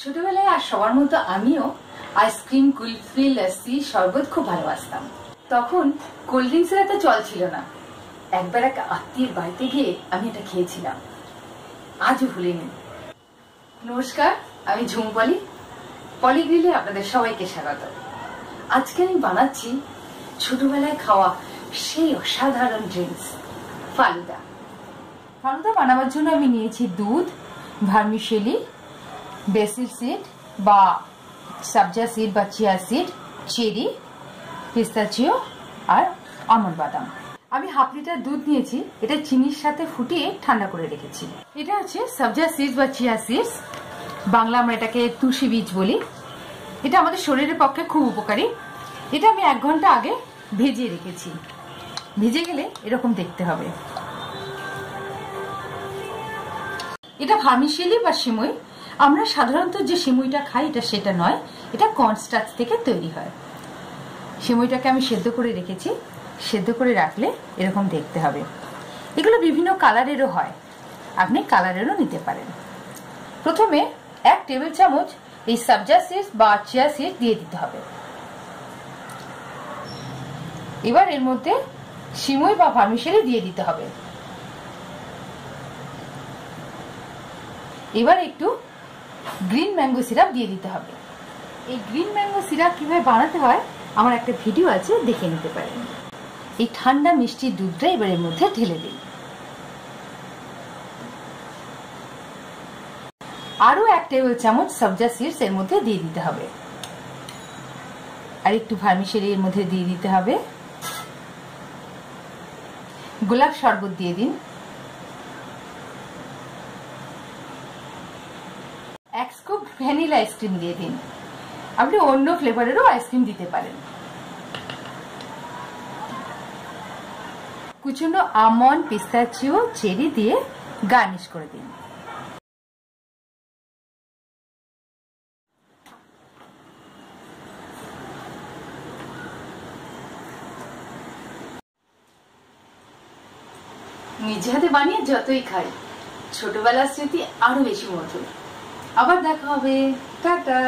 ছোটবেলায় আর সবার মতো আমিও আইসক্রিম, কুলফি, লস্যি, শরবত খুব ভালোবাসতাম। তখন কোল্ড ড্রিঙ্কসের এত চল ছিল না। একবার এক আত্মীয়ের বাড়িতে গিয়ে আমি এটা খেয়েছিলাম, আজও ভুলিনি। নমস্কার, আমি ঝুমপলি, পলিগ্রিলে আপনাদের সবাইকে স্বাগত। আজকে আমি বানাচ্ছি ছোটবেলায় খাওয়া সেই অসাধারণ ড্রিঙ্কস ফালুদা। ফালুদা বানাবার জন্য আমি নিয়েছি দুধ, ভার্মিসেলি, বেসিল সিড বা সাবজা সিড বা চিয়া সিড, চেরি, পিস্তাচিও আর আমন্ড বাদাম। আমি হাফ লিটার দুধ নিয়েছি, এটা চিনির সাথে ফুটিয়ে ঠান্ডা করে রেখেছি। এটা হচ্ছে সাবজা সিড বা চিয়া সিডস, বাংলা আমরা এটাকে তুলসী বীজ বলি। এটা আমাদের শরীরের পক্ষে খুব উপকারী। এটা আমি 1 ঘন্টা আগে ভেজিয়ে রেখেছি। ভিজে গেলে এরকম দেখতে হবে। এটা ভার্মিসেলি বা সিমুই। আমরা সাধারণত যে সিমুইটা খাই এটা সেটা নয়, এটা কর্নস্টার্চ থেকে তৈরি হয়। সিমুইটাকে আমি সেদ্ধ করে রেখেছি। সেদ্ধ করে রাখলে এরকম দেখতে হবে। এগুলো বিভিন্ন কালারেরও হয়, আপনি কালারেরও নিতে পারেন। প্রথমে 1 টেবিল চামচ এই সাবজা সিডস বা চিয়া সিড দিয়ে দিতে হবে। এবার এর মধ্যে সিমুই বা ভার্মিসেলি দিয়ে দিতে হবে। এবার একটু গ্রিন ম্যাঙ্গো সিরাপ দিয়ে দিতে হবে। এই গ্রিন ম্যাঙ্গো সিরাপ কিভাবে বানাতে হয় আমার একটা ভিডিও আছে, দেখে নিতে পারেন। এই ঠান্ডা মিষ্টি দুধটা এবার এর মধ্যে ঢেলে দিন। আরো 1 টেবিল চামচ সাবজা সিডস এর মধ্যে দিয়ে দিতে হবে। আর একটু ভার্মিসেলি এর মধ্যে দিয়ে দিতে হবে। গোলাপ শরবত দিয়ে দিন। 1 স্কুপ ভ্যানিলা আইসক্রিম দিয়ে দিন। আপনি অন্য ফ্লেভারেরও আইসক্রিম দিতে পারেন। কুচনো আমন্ড, পিস্তাচিও, চেরি দিয়ে গার্নিশ করে দিন। নিজে হাতে বানিয়ে যতই খাই, ছোটবেলার স্মৃতি আরো বেশি মধুর। আবার দেখা হবে, টাটা।